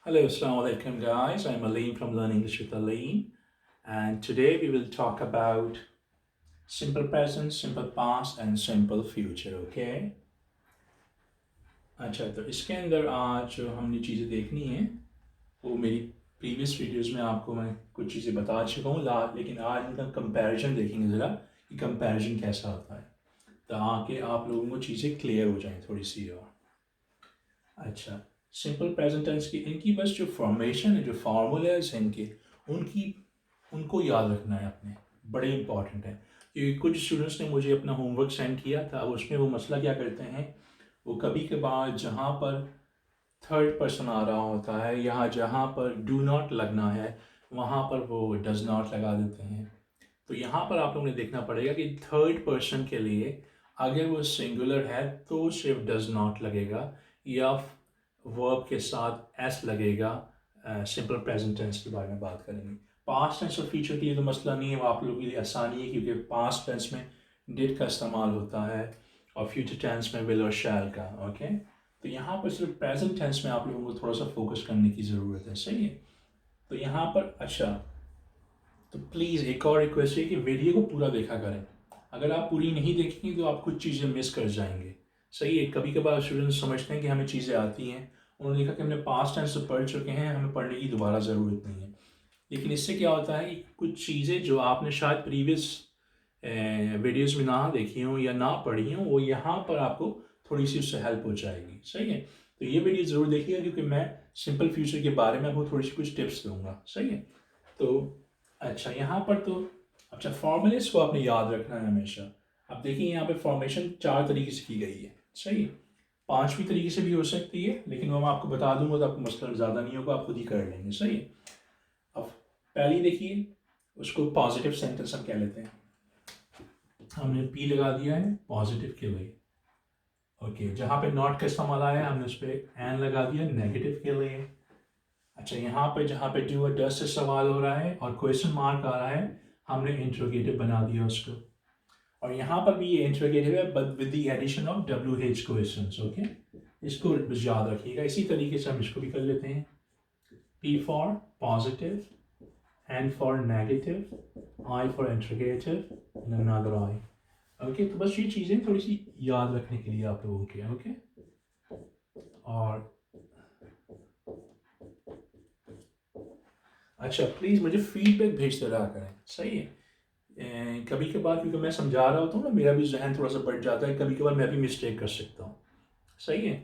Hello, Assalamu alaikum, guys. I'm Aleem from Learn English with Aleem, and today we will talk about simple present, simple past, and simple future. Okay? अच्छा, तो इसके अंदर आज जो हमने चीज़ें देखनी है वो मेरी प्रीवियस वीडियोस में आपको मैं कुछ चीज़ें बता चुका हूँ लेकिन आज हम कंपैरिजन देखेंगे ज़रा कि कंपैरिजन कैसा होता है ताकि आप लोगों को चीज़ें क्लियर हो जाएं थोड़ी सी और अच्छा सिंपल प्रेजेंट टेंस की इनकी बस जो फॉर्मेशन है जो फार्मूलाज हैं इनके उनकी उनको याद रखना है आपने बड़े इंपॉर्टेंट है क्योंकि कुछ स्टूडेंट्स ने मुझे अपना होमवर्क सेंड किया था उसमें वो मसला क्या करते हैं वो कभी कभार जहाँ पर थर्ड पर्सन आ रहा होता है यहाँ जहाँ पर डू नॉट लगना है वहाँ पर वो डज नॉट लगा देते हैं तो यहाँ पर आप लोगों ने देखना पड़ेगा कि थर्ड पर्सन के लिए अगर वो सिंगुलर है तो सिर्फ डज नॉट लगेगा या वर्ब के साथ एस लगेगा। सिंपल प्रेजेंट टेंस के बारे में बात करेंगे। पास्ट टेंस और फ्यूचर के लिए तो मसला नहीं है, वो आप लोगों के लिए आसानी है क्योंकि पास्ट टेंस में डिड का इस्तेमाल होता है और फ्यूचर टेंस में विल और शैल का। ओके, तो यहाँ पर सिर्फ प्रेजेंट टेंस में आप लोगों को थोड़ा सा फोकस करने की ज़रूरत है। सही है, तो यहाँ पर अच्छा, तो प्लीज़ एक और रिक्वेस्ट है कि वीडियो को पूरा देखा करें। अगर आप पूरी नहीं देखेंगे तो आप कुछ चीज़ें मिस कर जाएंगे। सही है, कभी कभार स्टूडेंट्स समझते हैं कि हमें चीज़ें आती हैं, उन्होंने देखा कि हमने पास्ट टेंस से पढ़ चुके हैं, हमें पढ़ने की दोबारा ज़रूरत नहीं है। लेकिन इससे क्या होता है कि कुछ चीज़ें जो आपने शायद प्रीवियस वीडियोज़ में ना देखी हों या ना पढ़ी हों वो यहाँ पर आपको थोड़ी सी उससे हेल्प हो जाएगी। सही है, तो ये वीडियो ज़रूर देखिएगा क्योंकि मैं सिंपल फ्यूचर के बारे में आपको थोड़ी सी कुछ टिप्स दूंगा। सही है, तो अच्छा यहाँ पर तो अच्छा फॉर्मूलेस को आपने याद रखना है हमेशा। अब देखिए यहाँ पे फॉर्मेशन चार तरीके से की गई है। सही है, पांचवी तरीके से भी हो सकती है लेकिन वो मैं आपको बता दूंगा तो आपको मसला ज़्यादा नहीं होगा, आप खुद ही कर लेंगे। सही है, अब पहली देखिए, उसको पॉजिटिव सेंटेंस हम कह लेते हैं। हमने पी लगा दिया है पॉजिटिव के लिए। ओके, जहाँ पे नॉट का इस्तेमाल आया है हमने उस पर एन लगा दिया नेगेटिव के लिए। अच्छा, यहाँ पे जहाँ पे डू और डस से सवाल हो रहा है और क्वेश्चन मार्क आ रहा है हमने इंट्रोगेटिव बना दिया उसको। और यहाँ पर भी ये इंट्रोगेटिव है but with the addition of W H questions. Okay, इसको याद रखिएगा। इसी तरीके से हम इसको भी कर लेते हैं। P for positive, N for negative, I for interrogative, another I. Okay, तो बस ये चीज़ें थोड़ी सी याद रखने के लिए आप लोगों के। ओके, और अच्छा प्लीज़ मुझे फीडबैक भेजते रहा करें। सही है, कभी कभार क्योंकि मैं समझा रहा होता हूँ ना मेरा भी जहन थोड़ा सा बढ़ जाता है, कभी कभार मैं भी मिस्टेक कर सकता हूँ। सही है,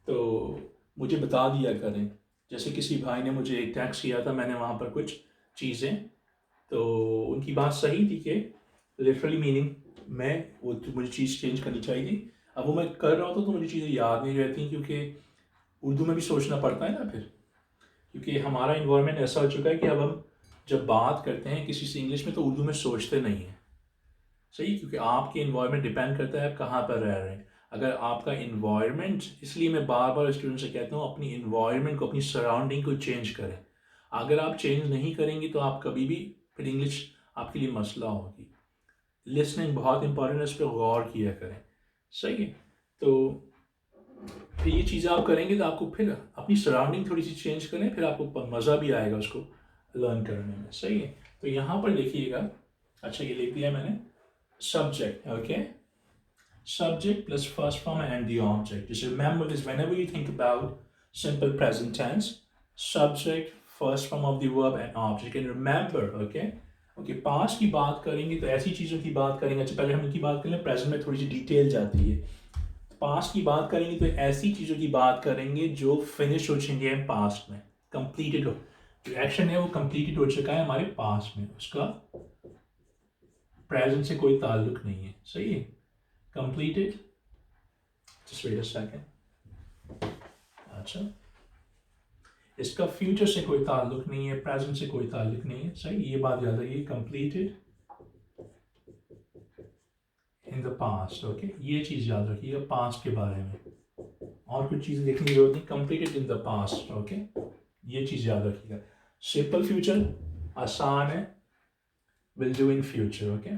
तो मुझे बता दिया करें। जैसे किसी भाई ने मुझे एक टैक्स किया था, मैंने वहाँ पर कुछ चीज़ें, तो उनकी बात सही थी कि लिटरली मीनिंग मैं वो तो मुझे चीज़ चेंज करनी चाहिए थी। अब वो मैं कर रहा होता तो मुझे चीज़ें याद नहीं रहती क्योंकि उर्दू में भी सोचना पड़ता है ना फिर, क्योंकि हमारा इन्वायरमेंट ऐसा हो चुका है कि अब हम जब बात करते हैं किसी से इंग्लिश में तो उर्दू में सोचते नहीं हैं। सही, क्योंकि आपके इन्वायरमेंट डिपेंड करता है आप कहाँ पर रह रहे हैं। अगर आपका इन्वायरमेंट, इसलिए मैं बार बार स्टूडेंट से कहता हूँ अपनी इन्वायरमेंट को, अपनी सराउंडिंग को चेंज करें। अगर आप चेंज नहीं करेंगे तो आप कभी भी फिर इंग्लिश आपके लिए मसला होगी। लिसनिंग बहुत इंपॉर्टेंट है, इस पर गौर किया करें। सही है, तो फिर ये चीज़ें आप करेंगे तो आपको फिर अपनी सराउंडिंग थोड़ी सी चेंज करें, फिर आपको मज़ा भी आएगा उसको लर्न करने में। सही है, तो यहाँ पर देखिएगा। अच्छा, ये लिख दिया मैंने subject. Okay, subject plus first form and the object. Just remember this whenever you think about simple present tense: subject, first form of the verb and object. And remember, okay, okay past की बात करेंगे तो ऐसी चीज़ों की बात करेंगे। अच्छा, पहले हम इनकी बात करें, प्रेजेंट में थोड़ी सी डिटेल जाती है। पास्ट की बात करेंगे तो ऐसी चीज़ों की बात करेंगे जो फिनिश हो चुकी है पास्ट में, कंप्लीटेड हो, जो एक्शन है वो कंप्लीटेड हो चुका है हमारे पास्ट में, उसका प्रेजेंट से कोई ताल्लुक नहीं है। सही है, completed. Just wait a second. अच्छा, इसका फ्यूचर से कोई ताल्लुक नहीं है, प्रेजेंट से कोई ताल्लुक नहीं है। सही, ये बात याद रखिए, completed in the past. Okay, ये चीज़ याद रखिएगा पास्ट के बारे में, और कुछ चीज़ देखने की जरूरत नहीं, completed in the past. Okay, ये चीज़ याद रखिएगा। सिंपल फ्यूचर आसान है, will do in future. Okay,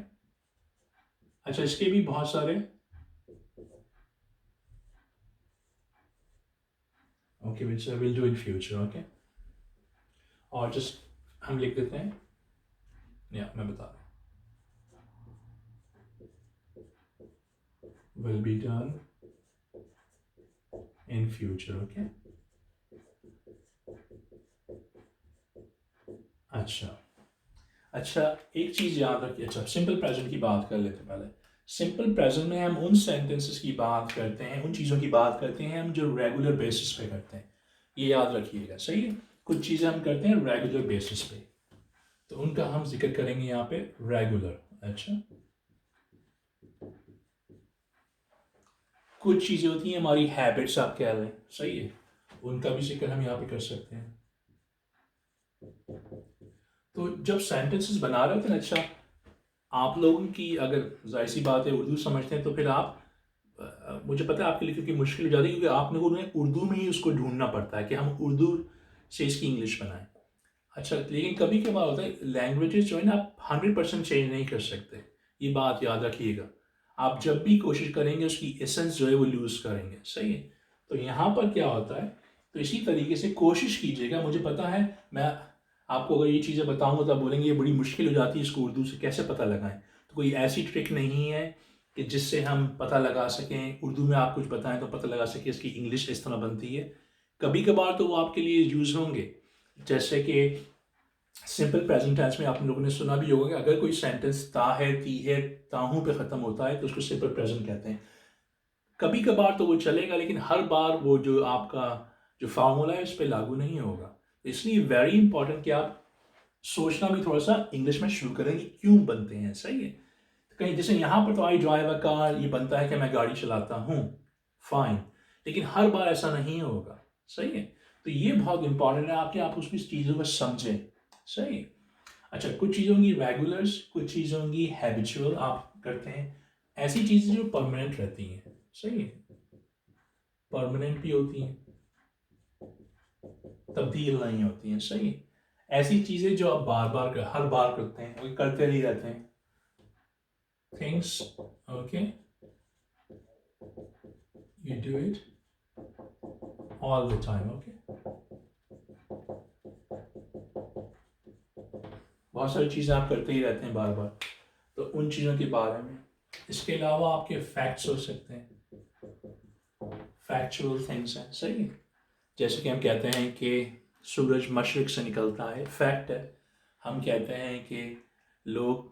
अच्छा इसके भी बहुत सारे okay which will do in future. Okay, और जस्ट हम लिख देते हैं, या मैं बता रहा हूँ, will be done in future. Okay, अच्छा, एक चीज़ याद रखिए। अच्छा, सिंपल प्रेजेंट की बात कर लेते हैं पहले। सिंपल प्रेजेंट में हम उन सेंटेंसेस की बात करते हैं, उन चीज़ों की बात करते हैं हम जो रेगुलर बेसिस पे करते हैं। ये याद रखिएगा, सही है। कुछ चीज़ें हम करते हैं रेगुलर बेसिस पे, तो उनका हम जिक्र करेंगे यहाँ पे रेगुलर। अच्छा, कुछ चीज़ें होती हैं हमारी हैबिट्स, आप कह रहे हैं, सही है, उनका भी जिक्र हम यहाँ पे कर सकते हैं। तो जब सेंटेंसेस बना रहे होते हैं, अच्छा, आप लोगों की अगर जाहिर सी बात है उर्दू समझते हैं तो फिर आप मुझे पता है आपके लिए क्योंकि मुश्किल हो जाती है, क्योंकि आप लोगों ने उर्दू में ही उसको ढूंढना पड़ता है कि हम उर्दू से इसकी इंग्लिश बनाएं। अच्छा, लेकिन कभी कभार होता है लैंग्वेजेस जो है ना, आप 100% चेंज नहीं कर सकते, ये बात याद रखिएगा। आप जब भी कोशिश करेंगे उसकी एसेंस जो है वो लूज़ करेंगे, सही है। तो यहाँ पर क्या होता है, तो इसी तरीके से कोशिश कीजिएगा। मुझे पता है मैं आपको अगर ये चीज़ें बताऊँगा तो आप बोलेंगे ये बड़ी मुश्किल हो जाती है, इसको उर्दू से कैसे पता लगाएं। तो कोई ऐसी ट्रिक नहीं है कि जिससे हम पता लगा सकें, उर्दू में आप कुछ बताएं तो पता लगा सकें इसकी इंग्लिश इस तरह बनती है। कभी कभार तो वो आपके लिए यूज़ होंगे, जैसे कि सिंपल प्रेजेंट टेंस में आप लोगों ने सुना भी होगा कि अगर कोई सेंटेंस ता है, ती है, ताहू पे ख़त्म होता है तो उसको सिंपल प्रेजेंट कहते हैं। कभी कभार तो वो चलेगा, लेकिन हर बार वो जो आपका जो फार्मूला है उस पर लागू नहीं होगा। इसलिए वेरी इंपॉर्टेंट कि आप सोचना भी थोड़ा सा इंग्लिश में शुरू करें कि क्यों बनते हैं, सही है। कहीं जैसे यहाँ पर तो आई ड्राइव अ कार, ये बनता है कि मैं गाड़ी चलाता हूँ, फाइन, लेकिन हर बार ऐसा नहीं होगा, सही है। तो ये बहुत इंपॉर्टेंट है आपके, आप उसकी चीज़ों को समझें, सही है। अच्छा, कुछ चीज़ों की रेगुलर्स, कुछ चीज़ों की हैबिचुअल आप करते हैं, ऐसी चीज़ें जो परमानेंट रहती हैं, सही है, परमानेंट भी होती हैं, तब्दील नहीं होती हैं, सही है। ऐसी चीज़ें जो आप बार बार हर बार करते हैं, वो करते नहीं रहते हैं, things, okay, you do it all the time, okay। बहुत सारी चीज़ें आप करते ही रहते हैं बार बार, तो उन चीज़ों के बारे में। इसके अलावा आपके फैक्ट्स हो सकते हैं, फैक्चुअल थिंग्स हैं, सही है। जैसे कि हम कहते हैं कि सूरज मशरिक से निकलता है, फैक्ट है। हम कहते हैं कि लोग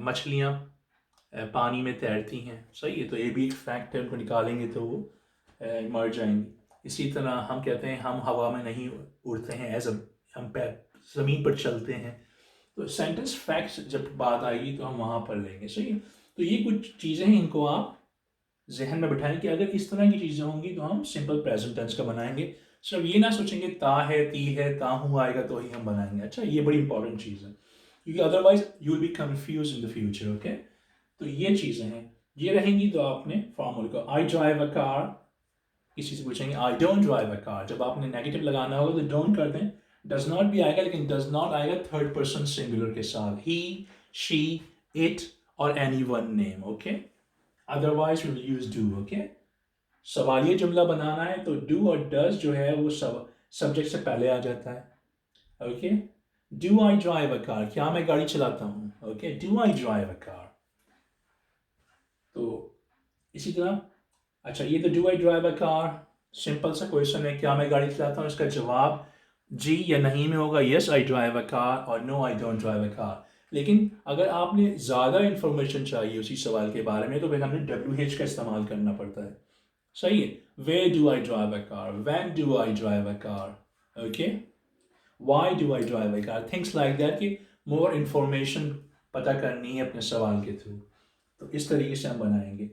मछलियाँ पानी में तैरती हैं, सही है, तो ये भी एक फैक्ट है, उनको निकालेंगे तो वो मर जाएंगी। इसी तरह हम कहते हैं हम हवा में नहीं उड़ते हैं, एज हम ज़मीन पर चलते हैं। तो सेंटेंस फैक्ट्स जब बात आएगी तो हम वहाँ पर लेंगे, सही है। तो ये कुछ चीज़ें हैं, इनको आप जहन में बिठाएं कि अगर इस तरह की चीज़ें होंगी तो हम सिंपल प्रेजेंट टेंस का बनाएंगे। सिर्फ ये ना सोचेंगे ता है, ती है, ताहू आएगा तो ही हम बनाएंगे। अच्छा, ये बड़ी इंपॉर्टेंट चीज़ है, क्योंकि otherwise you will be confuse in the future, okay. तो ये चीज़ें हैं, ये रहेंगी। तो आपने फॉर्मूले को आई ड्राइव अ कार, किसी से पूछेंगे आई डोंट ड्राइव अ कार, जब आपने नेगेटिव लगाना होगा तो डोंट कर दें, डज नॉट भी आएगा, लेकिन डज नॉट आएगा थर्ड पर्सन सिंगुलर के साथ, ही, शी, इट और any one name, okay. Otherwise will use do, okay. सवालिया जुमला बनाना है तो डू और डज जो है वो सब्जेक्ट से पहले आ जाता है, okay. Do I drive a car, क्या मैं गाड़ी चलाता हूँ, okay, do I drive a car. तो इसी तरह, अच्छा, ये तो do I drive a car simple सा क्वेश्चन है, क्या मैं गाड़ी चलाता हूँ, इसका जवाब जी या नहीं में होगा, yes I drive a car, और no I don't drive a car. लेकिन अगर आपने ज़्यादा इंफॉर्मेशन चाहिए उसी सवाल के बारे में तो फिर हमें WH का इस्तेमाल करना पड़ता है, सही है। Where do I drive a car, when do I drive a car, okay, why do I drive a car, things like that, कि मोर इंफॉर्मेशन पता करनी है अपने सवाल के थ्रू। तो इस तरीके से हम बनाएंगे।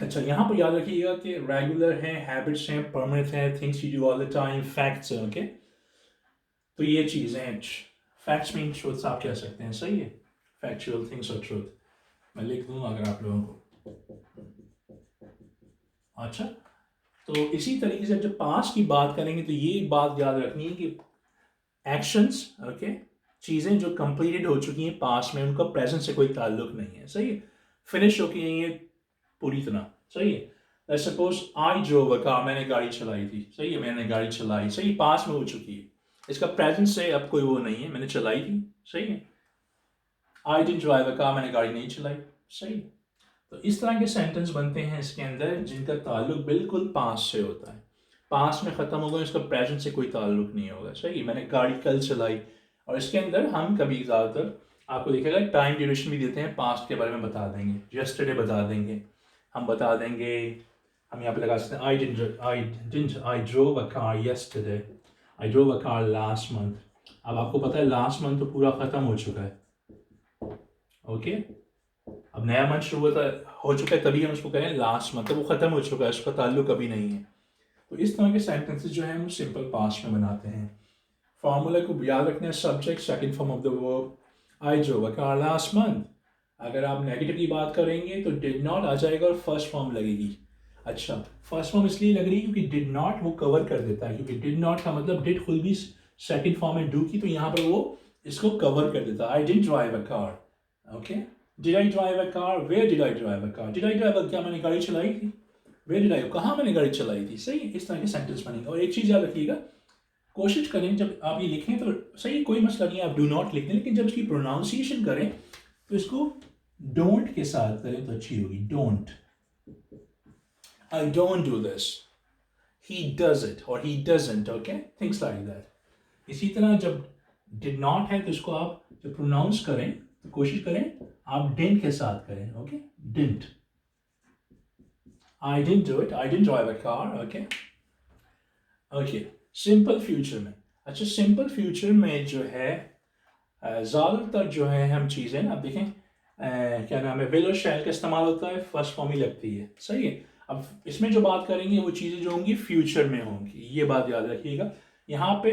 अच्छा, यहाँ पर याद रखिएगा कि रेगुलर है, हैबिट्स हैं, परमानेंट है, things you do all the time, facts हैं, ओके। तो ये चीज़ें हैं, फैक्ट्स मीन ट्रूथ आप कह सकते हैं, सही है, फैक्चुअल थिंग्स और ट्रूथ। मैं लिख दूँ अगर आप लोगों को। अच्छा, तो इसी तरीके से जब पास्ट की बात करेंगे तो ये बात याद रखनी है कि एक्शंस, ओके, चीज़ें जो कंप्लीटेड हो चुकी हैं पास्ट में, उनका प्रेजेंट से कोई ताल्लुक नहीं है, सही है, फिनिश हो गई हैं ये पूरी तरह, सही है। Suppose I drove a car, मैंने गाड़ी चलाई थी, सही है, मैंने गाड़ी चलाई, सही, पास में हो चुकी है। इसका प्रेजेंट से अब कोई वो नहीं है, मैंने चलाई थी, सही है। I didn't drive a car, मैंने गाड़ी नहीं चलाई, सही। तो इस तरह के सेंटेंस बनते हैं इसके अंदर जिनका ताल्लुक बिल्कुल पास्ट से होता है। पास्ट में ख़त्म होगा, इसका प्रेजेंट से कोई ताल्लुक नहीं होगा, सही। मैंने गाड़ी कल चलाई, और इसके अंदर हम कभी ज़्यादातर आपको दिखेगा टाइम ड्यूरेशन भी देते हैं, पास्ट के बारे में बता देंगे, यस्टरडे बता देंगे, हम बता देंगे, हम यहाँ पे लगा सकते हैं I drove a car yesterday, I drove a car last month. अब आपको पता है लास्ट मंथ तो पूरा ख़त्म हो चुका है, ओके। अब नया मंथ शुरू हो चुका है, तभी हम उसको कहें लास्ट मंथ, वो ख़त्म हो चुका है, उसका ताल्लुक अभी नहीं है। तो इस तरह के सेंटेंसेस जो हैं हम सिंपल पास्ट में बनाते हैं। फार्मूला को याद रखना है, subject second form of the verb, I drove a car last month. अगर आप नेगेटिव की बात करेंगे तो डिड नॉट आ जाएगा और फर्स्ट फॉर्म लगेगी। अच्छा, फर्स्ट फॉर्म इसलिए लग रही है क्योंकि डिड नॉट वो कवर कर देता है, क्योंकि डिड नॉट का मतलब डिड खुद भी सेकंड फॉर्म है डू की, तो यहाँ पर वो इसको कवर कर देता है। I didn't drive a car, okay. Did I drive a car, where did I drive a car, did I drive, क्या मैंने गाड़ी चलाई थी, वेयर डिड आई, कहाँ मैंने गाड़ी चलाई थी, सही। इस तरह के सेंटेंस बनेंगे। और एक चीज़ याद रखिएगा, कोशिश करें जब आप ये लिखें तो सही, कोई मसला नहीं है आप डू नॉट लिख दें, लेकिन जब इसकी प्रोनाउंसिएशन करें तो इसको डोंट के साथ करें तो अच्छी होगी। Don't, I don't do this, he does it और he doesn't, okay, things like that. इसी तरह जब डिड नॉट है तो इसको आप जब प्रोनाउंस करें तो कोशिश करें आप डिडंट के साथ करें, okay. Didn't, I didn't do it, I didn't drive a car, okay. Okay, simple future में, अच्छा सिंपल फ्यूचर में जो है ज़्यादातर जो है हम चीज़ें ना, आप देखें क्या नाम है, विल और शैल का इस्तेमाल होता है, फर्स्ट फॉर्म ही लगती है, सही है। अब इसमें जो बात करेंगे वो चीज़ें जो होंगी फ्यूचर में होंगी, ये बात याद रखिएगा। यहाँ पे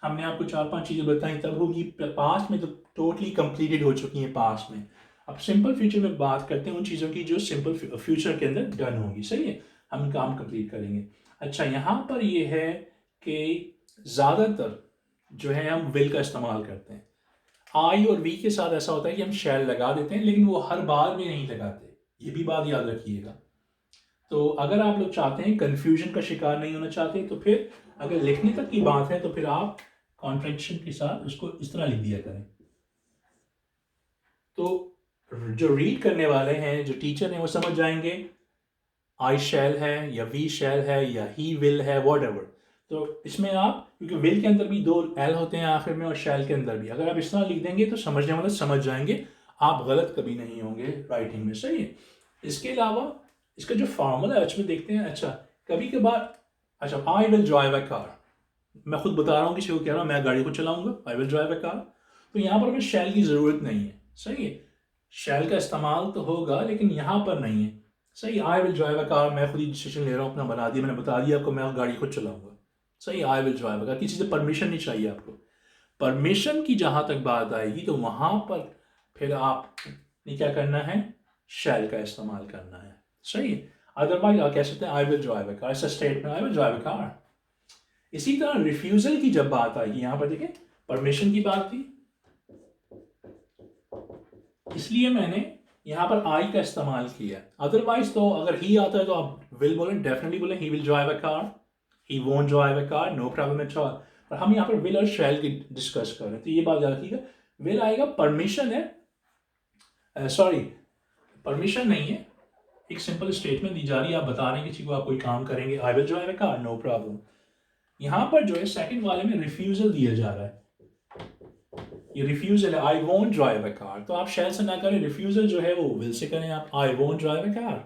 हमने आपको 4-5 चीज़ें बताई, तब होगी पास्ट में तो टोटली कंप्लीटेड हो चुकी हैं पास्ट में। अब सिंपल फ्यूचर में बात करते हैं उन चीज़ों की जो सिंपल फ्यूचर के अंदर डन होगी, सही है, हम काम कंप्लीट करेंगे। अच्छा, यहाँ पर ये है कि ज़्यादातर जो है हम विल का इस्तेमाल करते हैं। आई और वी के साथ ऐसा होता है कि हम शैल लगा देते हैं, लेकिन वो हर बार में नहीं लगाते, ये भी बात याद रखिएगा। तो अगर आप लोग चाहते हैं कन्फ्यूजन का शिकार नहीं होना चाहते, तो फिर अगर लिखने तक की बात है तो फिर आप कॉन्ट्रैक्शन के साथ उसको इस तरह लिख दिया करें। तो जो रीड करने वाले हैं, जो टीचर हैं, वो समझ जाएंगे आई शैल है या वी शैल है या ही विल है, व्हाटएवर। तो इसमें आप, क्योंकि विल के अंदर भी 2 एल होते हैं आखिर में और शैल के अंदर भी, अगर आप इस तरह लिख देंगे तो समझने वाले समझ जाएंगे, आप गलत कभी नहीं होंगे राइटिंग में, सही है। इसके अलावा इसका जो फार्मूला है उसमें देखते हैं। अच्छा, कभी कभार, अच्छा आई विल ड्राइव अ कार, मैं खुद बता रहा हूँ, किसी को कह रहा हूँ मैं गाड़ी को चलाऊंगा, आई विल ड्राइव अ कार, तो यहाँ पर हमें शैल की ज़रूरत नहीं है, सही है। शैल का इस्तेमाल तो होगा लेकिन यहाँ पर नहीं है, सही। आई विल ड्राइव अ कार, मैं खुद ही डिसीजन ले रहा हूँ, अपना बना दिया, मैंने बता दिया आपको मैं गाड़ी खुद चलाऊंगा, सही। आई विल ड्राइव अ कार, किसी से परमिशन नहीं चाहिए आपको। परमिशन की जहाँ तक बात आएगी तो वहाँ पर फिर आपने क्या करना है, शैल का इस्तेमाल करना है, सही। अदरवाइज आप कह सकते हैं I will drive a car, ऐसा statement, I will drive a car. इसी तरह रिफ्यूजल की जब बात आएगी, यहाँ पर देखें परमिशन की बात थी, इसलिए मैंने यहाँ पर आई का इस्तेमाल किया। अदरवाइज तो अगर ही आता है तो आप विल बोले, डेफिनेटली बोले he will drive a car, he won't drive a car, no problem at all. पर हम यहाँ पर विल और शैल की डिस्कस कर रहे हैं, तो ये बात याद रखिएगा। विल आएगा, परमिशन है, सॉरी परमिशन नहीं है, एक सिंपल स्टेटमेंट दी जा रही है, आप बता रहे हैं किसी को आप कोई काम करेंगे, I will drive a car, no problem. यहाँ पर जो है सेकंड वाले में रिफ्यूजल दिया जा रहा है, ये रिफ्यूजल है, आई वोंट ड्राइव अ कार, तो आप शैल से ना करें, रिफ्यूजल जो है वो विल से करें आप, I won't drive a car,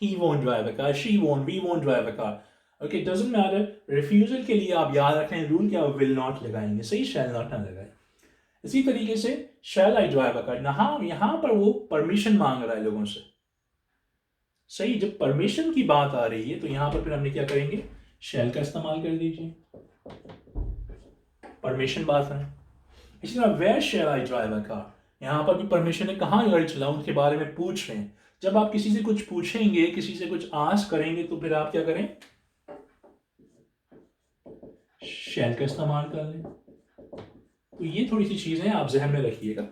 he won't drive a car, she won't, we won't drive a car, okay, doesn't matter. Refusal के लिए आप याद रखें रूल क्या, विल नॉट लगाएंगे, सही, शैल नॉट ना लगाए। इसी तरीके से शैल आई ड्राइव अ कार, यहाँ पर वो परमिशन मांग रहा है लोगों से, सही। जब परमिशन की बात आ रही है तो यहाँ पर फिर हमने क्या करेंगे, शैल का इस्तेमाल कर दीजिए, परमिशन बात है। इसी तरह where shall I drive a car, यहाँ पर भी परमिशन है, कहाँ गाड़ी चलाऊं उनके बारे में पूछ रहे हैं। जब आप किसी से कुछ पूछेंगे, किसी से कुछ आस्क करेंगे, तो फिर आप क्या करें, शैल का इस्तेमाल कर लें। तो ये थोड़ी सी चीज़ें आप जहन में रखिएगा।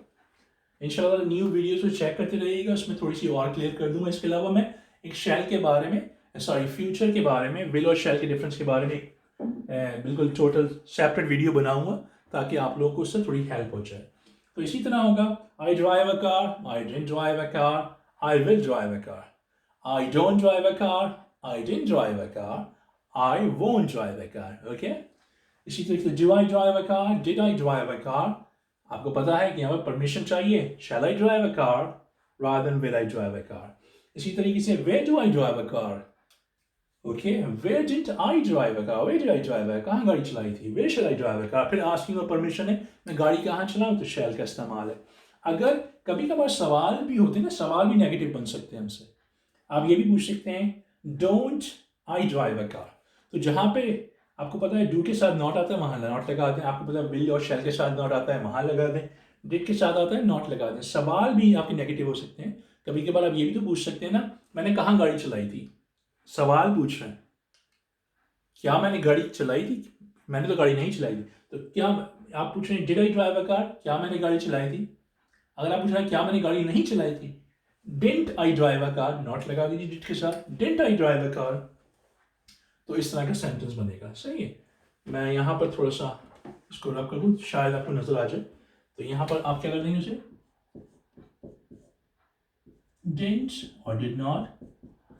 इंशाल्लाह न्यू वीडियोस को चेक करते रहिएगा, उसमें थोड़ी सी और क्लियर कर दूंगा। इसके अलावा मैं एक शैल के बारे में, सॉरी फ्यूचर के बारे में, विल और शैल के डिफरेंस के बारे में बिल्कुल टोटल सेपरेट वीडियो बनाऊंगा, ताकि आप लोगों को उससे थोड़ी हेल्प हो जाए। तो इसी तरह होगा, I drive a car, I didn't drive a car, I will drive a car, I don't drive a car, I didn't drive a car, I won't drive a car. Okay, इसी तरीके से do I drive a car, did I drive a car. आपको पता है कि यहाँ पर permission चाहिए, shall I drive a car rather than will I drive a car। इसी तरीके से where do I drive a car, okay, where did I drive a car, where did I drive a car, कहाँ गाड़ी चलाई थी, where should I drive a car। फिर asking और permission है, मैं गाड़ी कहाँ चलाऊँ, तो शैल का इस्तेमाल है। अगर कभी कभार सवाल भी होते हैं ना, सवाल भी नेगेटिव बन सकते हैं हमसे। आप ये भी पूछ सकते हैं, don't I drive a car. तो जहाँ पे आपको पता है डू के साथ नॉट आता है वहाँ नॉट लगा दें, आपको पता है विल और शैल के साथ नॉट आता है वहाँ लगा दें, डिड के साथ आता है नॉट लगा दें। सवाल भी आपके नेगेटिव हो सकते हैं। कभी कभार आप ये भी तो पूछ सकते हैं ना, मैंने कहाँ गाड़ी चलाई थी। सवाल पूछ रहे हैं, क्या मैंने गाड़ी चलाई थी, मैंने तो गाड़ी नहीं चलाई थी। तो क्या आप पूछ रहे हैं did I drive a car, क्या मैंने गाड़ी चलाई थी। अगर आप पूछ रहे हैं क्या मैंने गाड़ी नहीं चलाई थी, didn't I drive a car, not लगा दीजिए डिड के साथ, didn't I drive a car. तो इस तरह का सेंटेंस बनेगा। सही है, मैं यहाँ पर थोड़ा सा इसको रब कर दूँ, शायद आपको नजर आ जाए। तो यहाँ पर आप क्या कर देंगे उसे, डिडंट और did not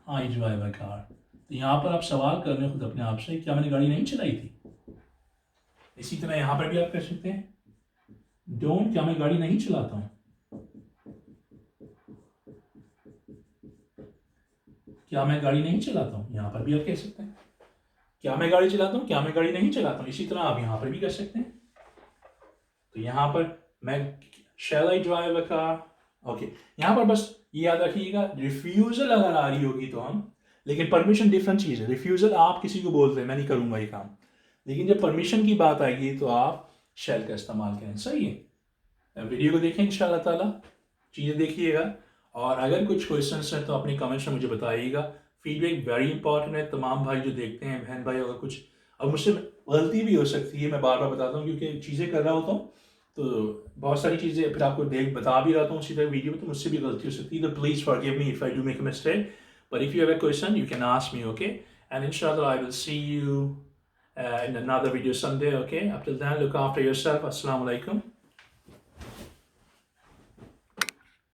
I drive a car. तो यहाँ पर आप सवाल कर रहे हो खुद अपने आप से, क्या मैंने गाड़ी नहीं चलाई थी। इसी तरह यहाँ पर भी आप कर सकते हैं, डोंट, क्या मैं गाड़ी नहीं चलाता हूँ, क्या मैं गाड़ी नहीं चलाता हूँ। यहाँ पर भी आप कह सकते हैं, क्या मैं गाड़ी चलाता हूँ, क्या मैं गाड़ी नहीं चलाता हूँ। इसी तरह आप यहाँ पर भी कर सकते हैं। तो यहाँ पर मैं shall I drive a car, okay. यहाँ पर बस ये याद रखिएगा, रिफ्यूजल अगर आ रही होगी तो हम, लेकिन परमिशन डिफरेंट चीज़ है। रिफ्यूजल आप किसी को बोलते हैं मैं नहीं करूँगा ये काम, लेकिन जब परमिशन की बात आएगी तो आप शैल का इस्तेमाल करें। सही है, वीडियो को देखें इंशाल्लाह ताला, चीज़ें देखिएगा। और अगर कुछ क्वेश्चंस हैं तो अपने कमेंट्स में मुझे बताइएगा। फीडबैक वेरी इंपॉर्टेंट है, तमाम भाई जो देखते हैं, बहन भाई, अगर कुछ, अब मुझसे गलती भी हो सकती है, मैं बार बार बताता हूँ क्योंकि चीज़ें कर रहा होता हूँ तो बहुत सारी चीज़ें फिर आपको बता भी रहता हूँ सीधा वीडियो में, तो मुझसे भी गलती हो सकती है। तो please forgive me if I do make a mistake, but if you have a question you can ask me, okay. And इंशाल्लाह I will see you in another video someday, okay? Up till then, look after yourself. Assalamu alaikum.